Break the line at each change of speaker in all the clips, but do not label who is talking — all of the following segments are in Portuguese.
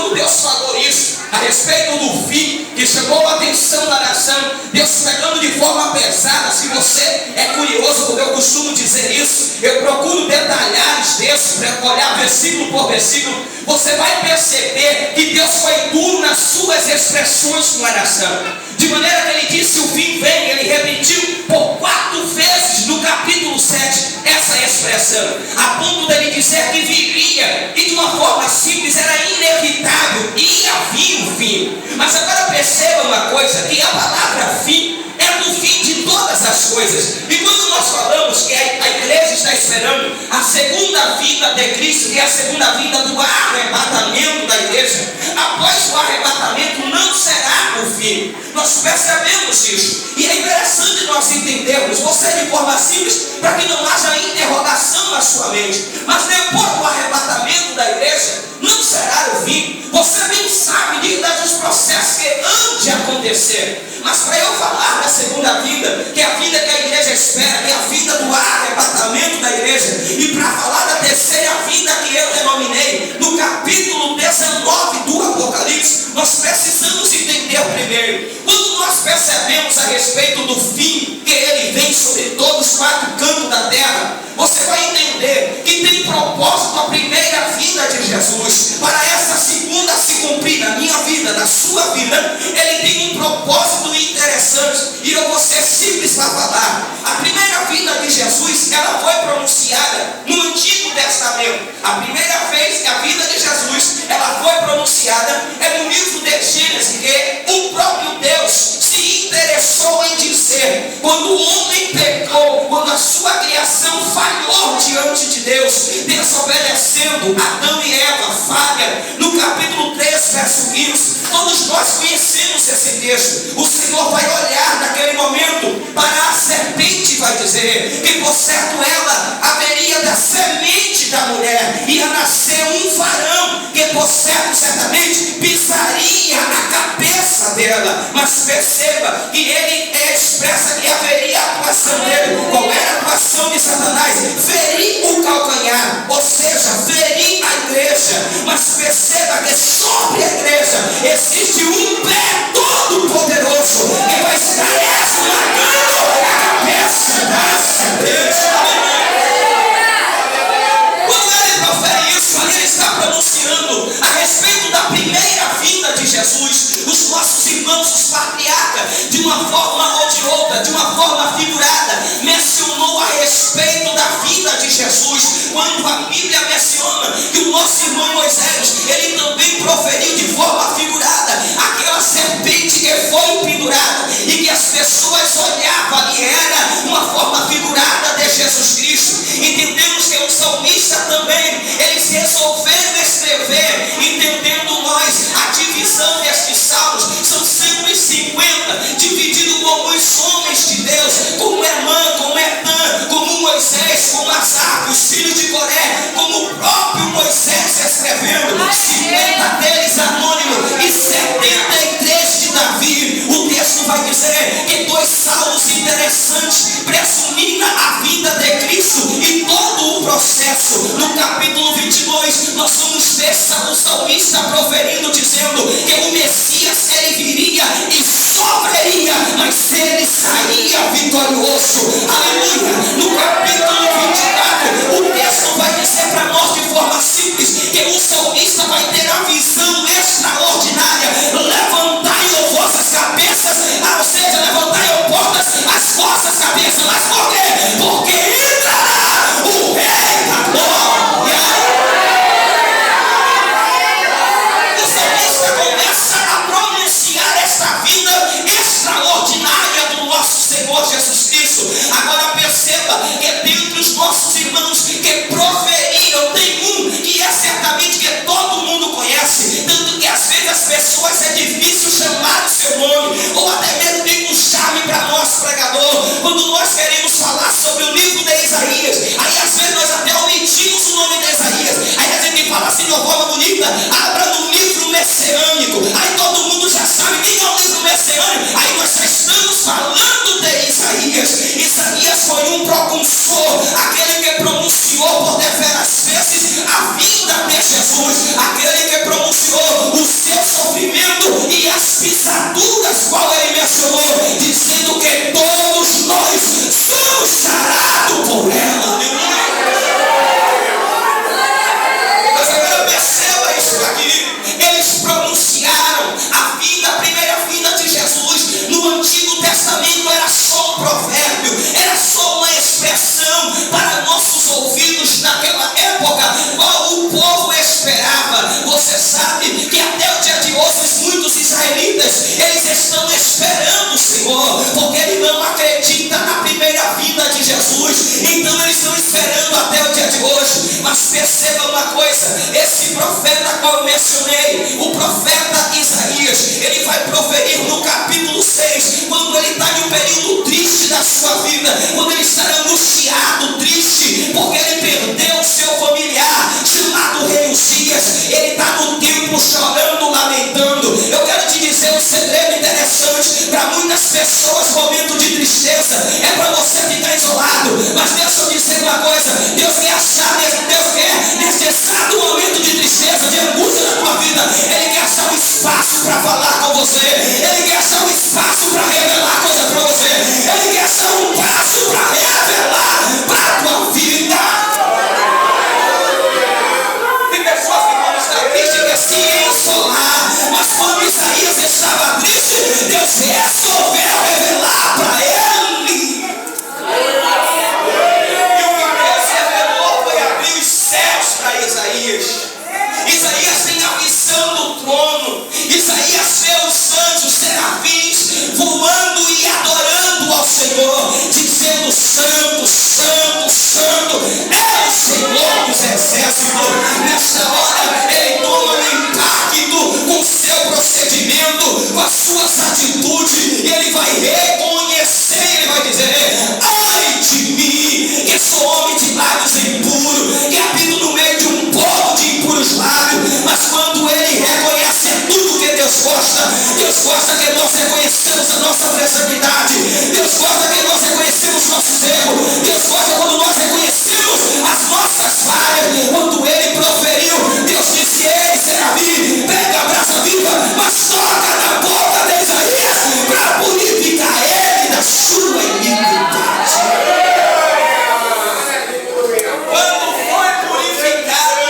quando Deus falou isso a respeito do fim, que chamou a atenção da nação, Deus pegando de forma pesada. Se você é curioso, porque eu costumo dizer isso, eu procuro detalhar os textos, olhar versículo por versículo, você vai perceber que Deus foi duro nas suas expressões com a nação. De maneira que ele disse: o fim vem. Ele repetiu por 4 vezes no capítulo 7 essa expressão, a ponto dele dizer que viria, e de uma forma simples, era inevitável, ia vir o fim. Mas agora perceba uma coisa, que a palavra fim é do fim de todas as coisas. E quando nós falamos que a igreja está esperando a segunda vinda de Cristo, que é a segunda vinda do arrebatamento da igreja, após o arrebatamento não será o fim. Nós percebemos isso. E é interessante nós entendermos, você de forma simples, para que não haja interrogação na sua mente. Mas depois do arrebatamento da igreja, não será o fim. Você bem sabe dos processos que hão de acontecer. Mas para eu falar da segunda vida, que é a vida que a igreja espera, que é a vida do arrebatamento da igreja, e para falar da terceira vida que eu denominei no capítulo 19 do Apocalipse, nós precisamos entender primeiro. Quando nós percebemos a respeito do fim, que ele vem sobre todos os 4 cantos da terra, você vai entender que tem propósito a primeira vinda de Jesus. Para essa segunda se cumprir na minha vida, na sua vida, ele tem um propósito interessante. E eu vou ser simples para falar. A primeira vinda de Jesus, ela foi pronunciada no Antigo Testamento. A primeira vez que a vida de Jesus, ela foi pronunciada é no livro de Gênesis, que o próprio Deus se interessou em dizer, quando o homem pecou, quando a sua criação falhou diante de Deus, desobedecendo Adão e Eva, falha, no capítulo 3, verso 15, todos nós conhecemos esse texto. O Senhor vai olhar naquele momento para a serpente e vai dizer que por certo ela haveria da semente da mulher, ia nascer um varão que por certo certamente pisaria a cabeça dela. Mas perceba que ele expressa que haveria a atuação dele. Qual era a atuação de Satanás? Ferir o calcanhar, ou seja, ferir a igreja. Mas perceba que sobre a igreja existe um pé todo poderoso que vai estar esmagando a cabeça da serpente. Quando ele profere isso, ele está pronunciando a respeito da primeira vinda de Jesus. Os nossos irmãos, os patriarcas, de uma forma ou de outra, de uma forma figurada, mencionou a respeito da vinda de Jesus. Quando a Bíblia menciona que o nosso irmão Moisés, ele também proferiu de forma figurada aquela serpente que foi pendurada, e que as pessoas olhavam ali, era uma forma figurada de Jesus Cristo. Entendemos que o salmista também, eles resolveram escrever, entendendo nós a divisão destes salmos, são 150, dividido como os homens de Deus, como Emã, como Etã, como Moisés, como Asaf, os filhos de Coré, como o próprio Moisés escrevendo, 50 deles anônimos e 73 de Davi. O texto vai dizer que 2 salmos interessantes presumindo a vida de Cristo e todo o processo. No capítulo 22 nós vamos ver o salmista proferindo, dizendo que o Messias, ele viria e sofreria, mas ele sairia vitorioso. Aleluia. No capítulo 24 o texto vai dizer para nós de forma simples que o salmista vai ter a visão extraordinária: levantai as vossas cabeças, ou seja, levantai portas as vossas cabeças. Mas por quê? Porque entrará o Rei da Glória. O salmista começa a pronunciar esta vida extraordinária do nosso Senhor Jesus Cristo. Agora perceba que dentre os nossos irmãos que proferiram, tem um que é certamente que todo mundo conhece, tanto que às vezes as pessoas é difícil chamar o seu nome, ou até mesmo tem um charme para nós, pregador, quando nós queremos falar sobre o livro de Isaías. Aí às vezes nós até omitimos o nome de Isaías, aí a gente fala assim de uma forma bonita: abra no livro messiânico. Aí todo mundo já sabe quem é o livro messiânico. Aí nós já estamos falando de Isaías. Isaías foi um propulsor, aquele que pronunciou por deveras vezes a vinda de Jesus, aquele que pronunciou: o profeta qual eu mencionei, o profeta Isaías, ele vai proferir no capítulo 6, quando ele está em um período triste da sua vida, quando ele está angustiado, triste, porque ele perdeu o seu familiar, chamado rei Uzias. Ele está no templo chorando, lamentando. Eu quero te dizer um segredo interessante, para muitas pessoas momento de tristeza é para você ficar isolado, mas deixa eu dizer uma coisa, Deus quer achar, Deus quer, nesse exato momento de tristeza, de angústia na tua vida, Ele quer achar um espaço para falar com você, Ele quer achar um espaço para revelar coisas para você, Ele quer achar um espaço para revelar para a tua vida. Tem pessoas que quando estão tristes quer se isolar, mas quando Isaías estava triste, Deus resolveu revelar para ele. E o que Deus revelou foi abrir os céus para Isaías. Isaías tem a visão do trono. Isaías vê os anjos, serafins, voando e adorando ao Senhor, dizendo: Santo, Santo, Santo é o Senhor dos exércitos. Nesta hora ele toma um impacto com o seu procedimento, com as suas atitudes, e ele vai reconhecer, ele vai dizer: ai de mim, que sou homem de lábios impuros, que habito no meio de um povo de impuros lábios. Mas quando ele reconhece tudo que Deus gosta que nós reconhecemos a nossa fragilidade, Deus gosta que nós reconhecemos nossos erros, Deus gosta quando nós reconhecemos as nossas falhas. Quando ele proferiu, Deus disse: ei, serafim, pega a brasa viva, mas toca na boca de Isaías para purificar ele da sua iniquidade. Quando foi purificado,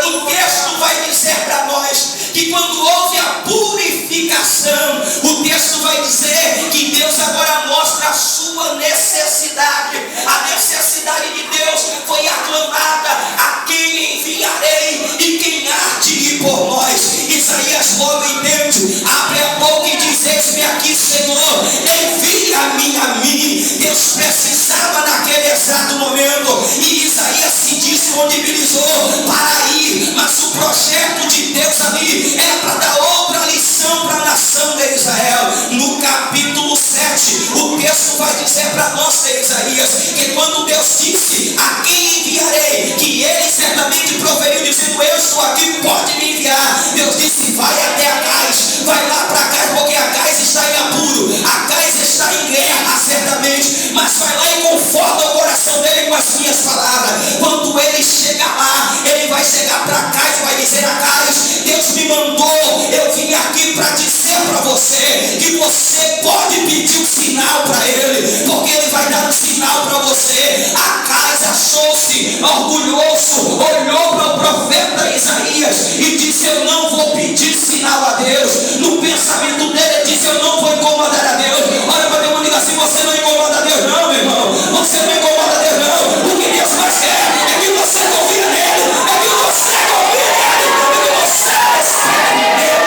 o texto vai dizer para nós que quando houve a purificação, o texto vai dizer que Deus agora mostra a sua necessidade. A necessidade de Deus foi aclamada: a quem enviarei e quem há de ir por nós? Isaías logo entende, abre a boca e diz: eis-me aqui, Senhor, envia-me a mim. Deus precisava naquele exato momento, e Isaías se disponibilizou para ir, mas o projeto de Deus ali era para dar outra lição para a nação de Israel. No capítulo 7, o texto vai dizer para nós de Isaías que quando Deus disse: a quem enviarei, que ele certamente proferiu dizendo: eu estou aqui, pode me enviar. Deus disse: vai até Acais, vai lá para Acais, porque Acais está em apuro, Acais está em guerra certamente, mas vai lá e conforta o coração dele com as minhas palavras. Quando ele chega lá, ele vai chegar para Acais e vai dizer: Acais, Deus me mandou, eu vim aqui para dizer para você que você pode pedir um sinal para ele, porque ele vai dar um sinal para você. Acais achou-se orgulhoso, olhou para o profeta Isaías e disse: eu não vou pedir sinal a Deus. No pensamento dele ele disse: eu não vou incomodar a Deus. Olha para Deus e diga assim: você não incomoda a Deus não, meu irmão, você não incomoda a Deus não. O que Deus mais quer é que você confia nele, é que você confia nele, é que você espere nele.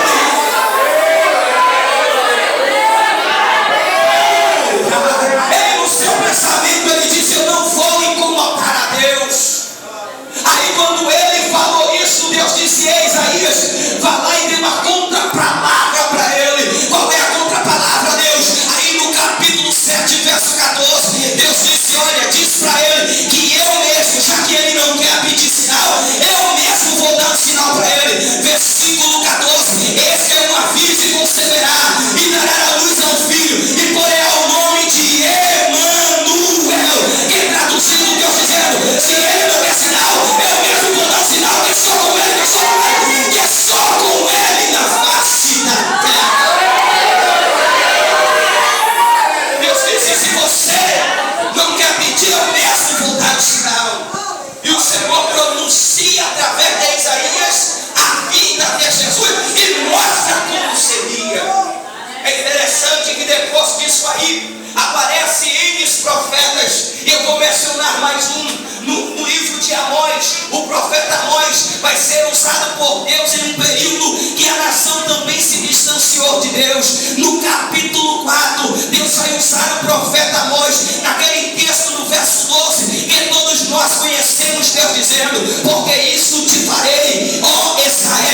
Ele, no seu pensamento, ele disse: eu não vou incomodar a Deus. Aí quando ele falou isso, Deus disse: ei, Isaías, vá lá e dê uma contrapalavra para ele. Qual é a contrapalavra, Deus? Aí no capítulo 7, verso 14, Deus disse: olha, diz para ele que eu mesmo, já que ele não quer pedir sinal, eu mesmo vou dar um sinal para ele. Versículo 14: esse é um aviso e conceberá, e dará a luz a um filho, e porá o nome de Emanuel. Que traduzindo, Deus dizendo: se ele não quer sinal, eu mesmo vou dar um sinal que estou com ele, que estou com ele, que estou com ele na face da terra. Deus disse: se você não quer pedir, eu mesmo vou dar o sinal. E o Senhor pronuncia através de Isaías a vida de Jesus e mostra como seria. É interessante que depois disso aí aparece N profetas. E eu vou mencionar mais um. No livro de Amós, o profeta Amós vai ser usado por Deus em um período que a nação também se distanciou de Deus. No capítulo 4, Deus vai usar o profeta Amós naquele texto no verso 12 que todos nós conhecemos, Deus dizendo: porque isso te farei, ó Israel,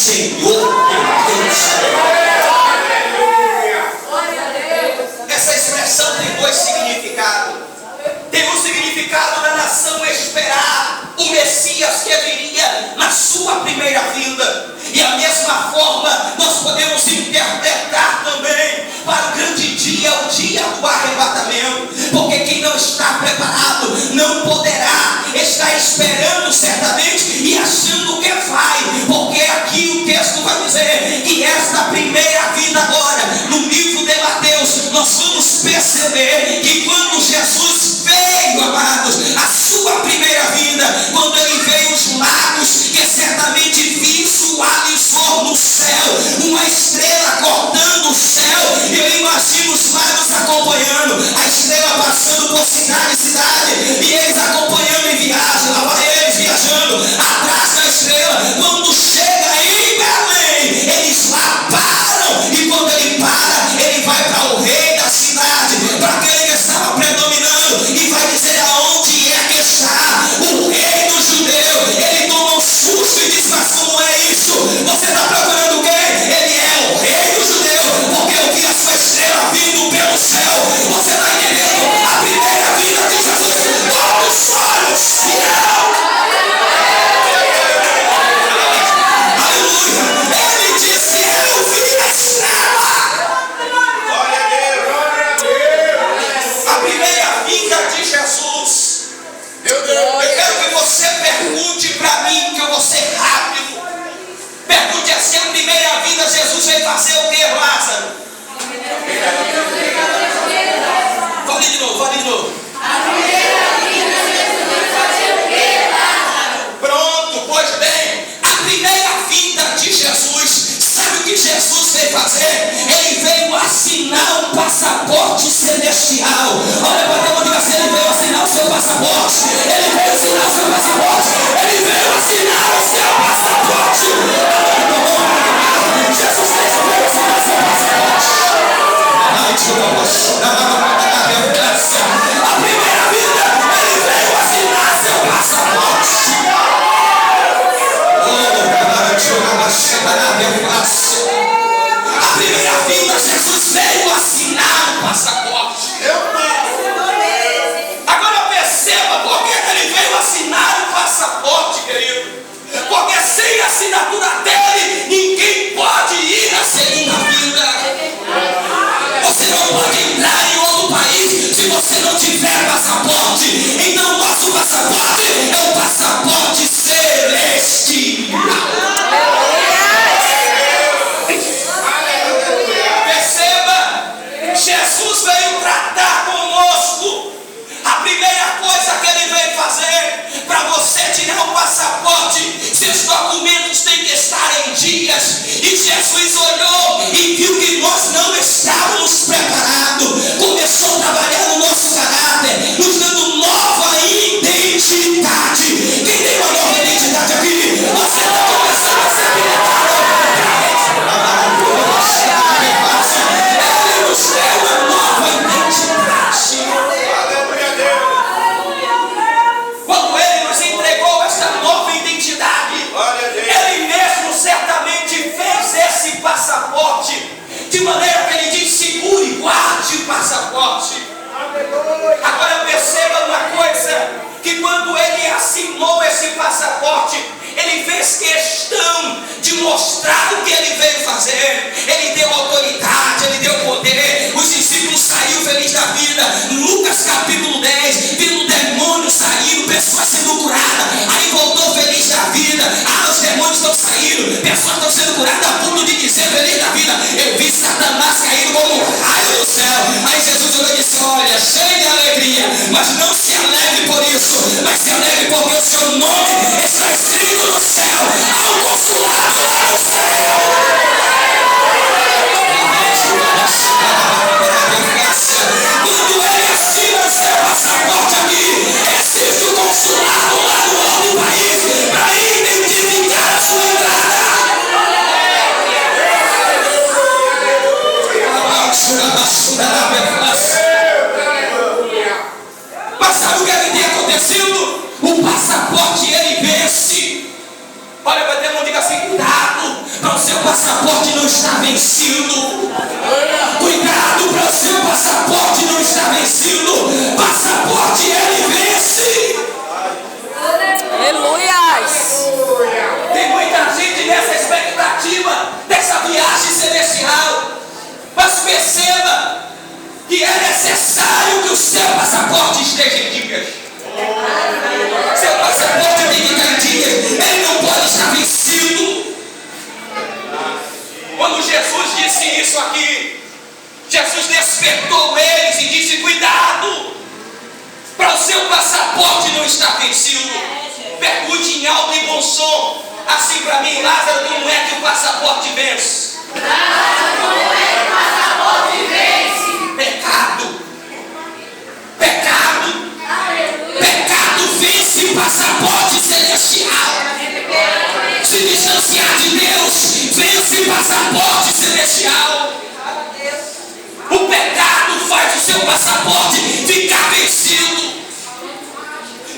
Senhor teu Deus. Essa expressão tem dois significados. Tem um significado da nação esperar o Messias que viria na sua primeira vinda. E a mesma forma nós podemos interpretar também para o grande dia, o dia do arrebatamento. Porque quem não está preparado não poderá estar esperando certamente e achando que vai. Porque aqui o texto vai dizer que esta primeira vinda agora, no livro de Mateus, nós vamos perceber que quando Jesus veio, amados, a sua primeira vinda, quando ele veio, os magos que certamente visualizou no céu uma estrela cortando o céu, eu imagino os magos acompanhando a estrela, passando por cidade em cidade, e eles acompanhando em viagem, lá vai eles viajando atrás da estrela. Quando chega em Belém, eles lá param, e quando ele para, ele vai para o rei da cidade, para aquele que estava predominando, e vai dizer aonde é que está o rei dos judeus. Ele toma um susto e diz: mas como é isso? Você está procurando quem? Ele é o rei dos judeus, porque eu vi a sua estrela vindo pelo céu. Você está entendendo? A primeira vinda de Jesus, todos os olhos virão. Aleluia! Ele disse: eu vi a estrela.
Glória a Deus.
A primeira vinda de Jesus.
Meu Deus.
Eu quero que você pergunte para mim, que eu vou ser rápido. Pergunte assim: a primeira vinda Jesus veio fazer o que, Lázaro? Fale de novo, fale de novo.
A primeira vinda Jesus veio fazer o que, Lázaro?
Pronto, pois bem, a primeira vinda de Jesus, sabe o que Jesus veio fazer? Ele veio assinar um passaporte celestial. Olha para teu amigo assim: ele veio assinar o seu passaporte. Ele veio assinar o seu passaporte. Ele veio assinar o seu passaporte. Jesus Cristo veio assinar o seu passaporte. Ai, a primeira vinda, ele veio assinar seu passaporte. A primeira vinda, Jesus veio assinar o passaporte. Agora perceba por que ele veio assinar o passaporte, querido. Porque sem a assinatura dele, ninguém pode ir na segunda vinda. Você não pode entrar em outro país se você não tiver passaporte. Então nosso passaporte é o passaporte celestial. Perceba, Jesus veio tratar conosco. A primeira coisa que ele veio fazer, para você tirar o passaporte, seus documentos têm que estar em dias. E Jesus olhou e viu que nós não estávamos preparados. Começou a trabalhar no nosso caráter, nos dando nova identidade. Quem tem uma nova identidade aqui? Você está começando a ser pilotado. Ele nos deu uma nova identidade. Quando ele nos entregou essa nova identidade, ele mesmo certamente fez esse passaporte, de maneira que ele diz: segure, guarde o passaporte. Agora perceba uma coisa, que quando ele assinou esse passaporte, ele fez questão de mostrar o que ele veio fazer. Ele deu autoridade, ele deu poder. Os discípulos saíram felizes da vida. Lucas capítulo 10, vindo demônios saindo, pessoas sendo curadas. Aí voltou feliz da vida. Ah, os demônios estão saindo, pessoas estão sendo curadas, a ponto de dizer feliz da vida: eu vi Satanás caindo como um raio do céu. Aí Jesus olhou e disse: olha, cheio de alegria, mas não se alegre por isso, mas se alegre porque o seu nome está escrito no céu. Há um consulado lá no céu. Quando ele assina o seu passaporte aqui, existe o consulado lá no outro país para identificar a sua passaporte não está vencido. Cuidado para o seu passaporte não estar vencido. Passaporte ele vence.
Aleluias.
Tem muita gente nessa expectativa dessa viagem celestial. Mas perceba que é necessário que o seu passaporte esteja em dias. Seu passaporte tem que estar em dias. Ele não pode estar vencido. Quando Jesus disse isso aqui, Jesus despertou eles e disse: cuidado, para o seu passaporte não estar vencido. Pergunte em alto e bom som, assim para mim, Lázaro, como é que o passaporte vence?
Como é que o passaporte vence?
Pecado. Pecado. Pecado vence o passaporte celestial. Se distanciar de Deus, vence o passaporte celestial. O pecado faz o seu passaporte ficar vencido.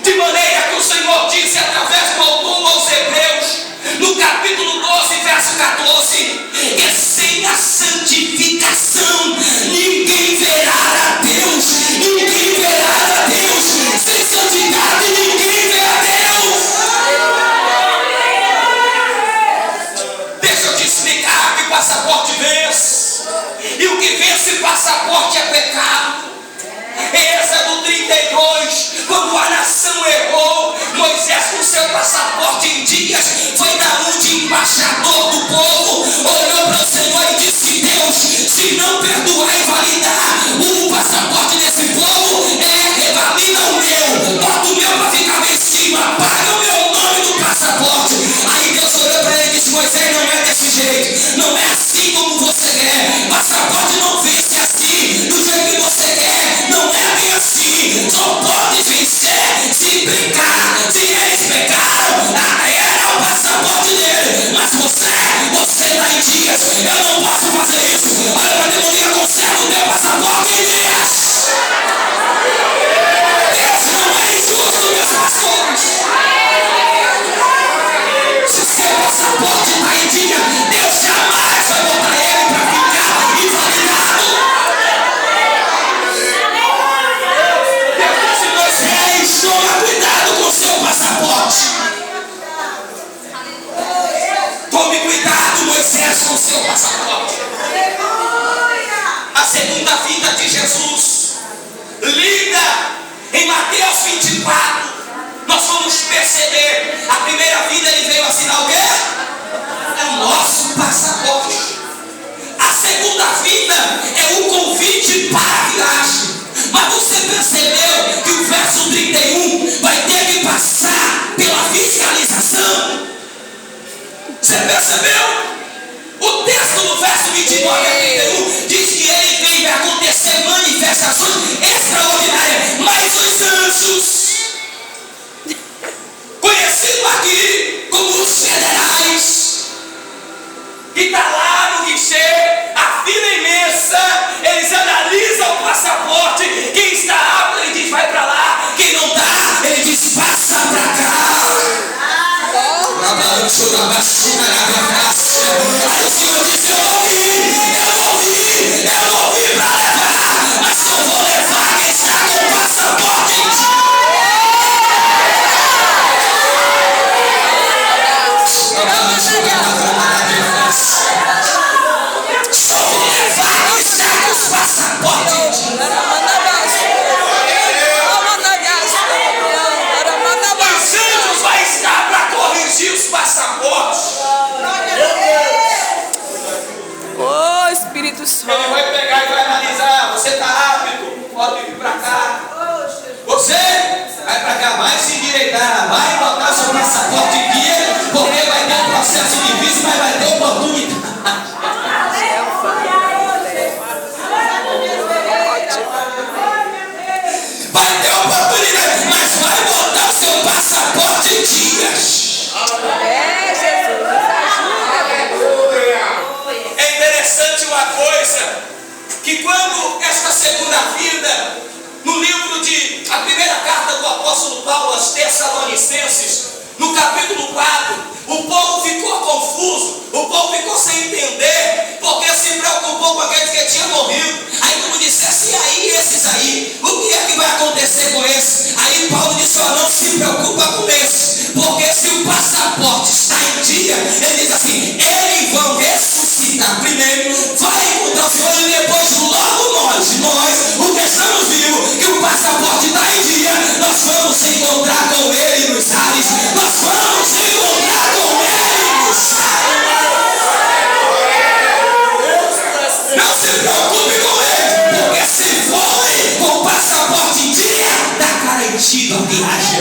De maneira que o Senhor disse através do autor aos Hebreus, no capítulo 12, verso 14, que sem a santificação ninguém verá a Deus. Ninguém verá a Deus. Sem santidade ninguém vê a Deus. Deixa eu te explicar que passaporte vence. E o que vence passaporte é pecado. Êxodo 32, quando a nação errou, Moisés, com seu passaporte em dias, foi na onde embaixador do povo olhou para o Senhor e disse: Deus, se não perdoar e validar o passaporte desse povo, revalida o meu, bota o meu para ficar lá em cima, paga o meu nome do passaporte. Aí Deus olhou para ele e disse: Moisés, não é desse jeito, não é assim como você quer. Passaporte não vence assim, do jeito que você quer, não é bem assim. Só pode vencer se brincar. Se eles pecaram, era o passaporte dele, mas você está em dias. Eu não posso fazer isso. Olha para Deus, diga: conserva o meu passaporte em dias. Deus não é injusto, meus pastores. Se seu passaporte está em dia, Deus jamais vai botar ele para ficar invalidado. Deus disse: Moisés, toma cuidado com o seu passaporte. Tome cuidado, Moisés, com o seu passaporte. A segunda vinda de Jesus, lida em Mateus 24. Nós vamos perceber, a primeira vinda ele veio assinar o quê? É o nosso passaporte. A segunda vinda é o convite para a viagem. Mas você percebeu que o verso 31 vai ter que passar pela fiscalização? Você percebeu? O texto do verso 29 a 31 diz que ele veio a acontecer manifestações extraordinárias, mas os anjos, conhecido aqui como os federais, que está lá no guichê, a fila imensa, eles analisam o passaporte. Quem está apto, ele diz: vai para lá. Quem não está, ele diz: passa para cá. Aí o Senhor diz: eu vou vir para levar, mas só vou levar quem está com o passaporte em dia. Só vou levar quem está com os passaportes em dia. Os anjos vai estar para corrigir os passaportes.
Oh, Espírito
Ele
Santo.
vai pegar e vai analisar: você está rápido, pode vir para cá. Você vai para cá, vai se endireitar, vai botar seu passaporte em dia, porque vai ter um processo difícil, mas vai ter oportunidade. Vai ter oportunidade, mas vai botar o seu passaporte em dias.
É, Jesus,
É interessante uma coisa, que quando esta segunda vinda, no livro de a primeira carta do apóstolo Paulo aos Tessalonicenses, no capítulo 4, o povo ficou confuso, o povo ficou sem e aí esses aí, o que é que vai acontecer com esses? Aí Paulo disse, ó, não se preocupa com esses, porque se o passaporte está em dia, ele diz assim, eles vão ressuscitar primeiro, vai encontrar o Senhor e depois logo nós, o que estamos vivos, que o passaporte está em dia, nós vamos encontrar com ele nos ares, nós vamos encontrar com ele nos ares. Não se preocupe com ele, porque se for com o passaporte em dia, está garantido a viagem.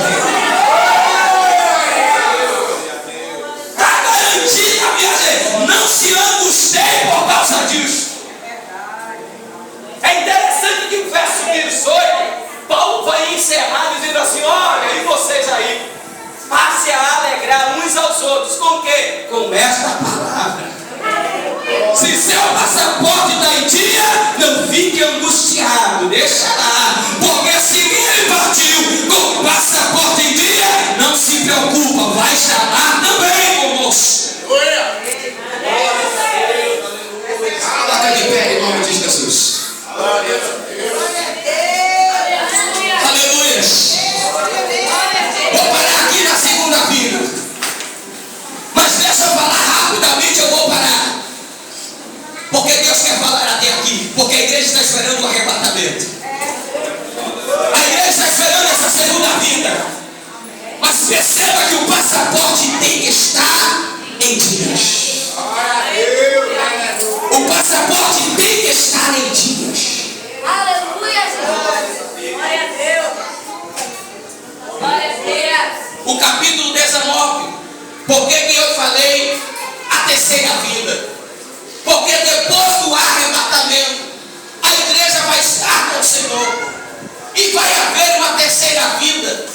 Está garantida a viagem. Não se angustiem por causa disso. É interessante que o verso 18, Paulo vai encerrar dizendo assim, olha, e vocês aí, passe a alegrar uns aos outros. Com o quê? Com esta palavra. Se seu passaporte está em dia, não fique angustiado, deixa lá, porque se ele partiu com o passaporte em dia, não se preocupa, vai estar lá também conosco. Coloca de pé em nome de Jesus. Aleluia. Vou parar aqui na segunda fila, mas deixa eu falar rapidamente, eu vou parar. Porque Deus quer falar até aqui. Porque a igreja está esperando o arrebatamento. A igreja está esperando essa segunda vinda. Mas perceba que o passaporte tem que estar em dias. O passaporte tem que estar em dias.
Aleluia, Jesus. Glória a Deus. Glória a Deus.
O capítulo 19. Por que eu falei a terceira vinda? Porque depois do arrebatamento, a igreja vai estar com o Senhor. E vai haver uma terceira vinda.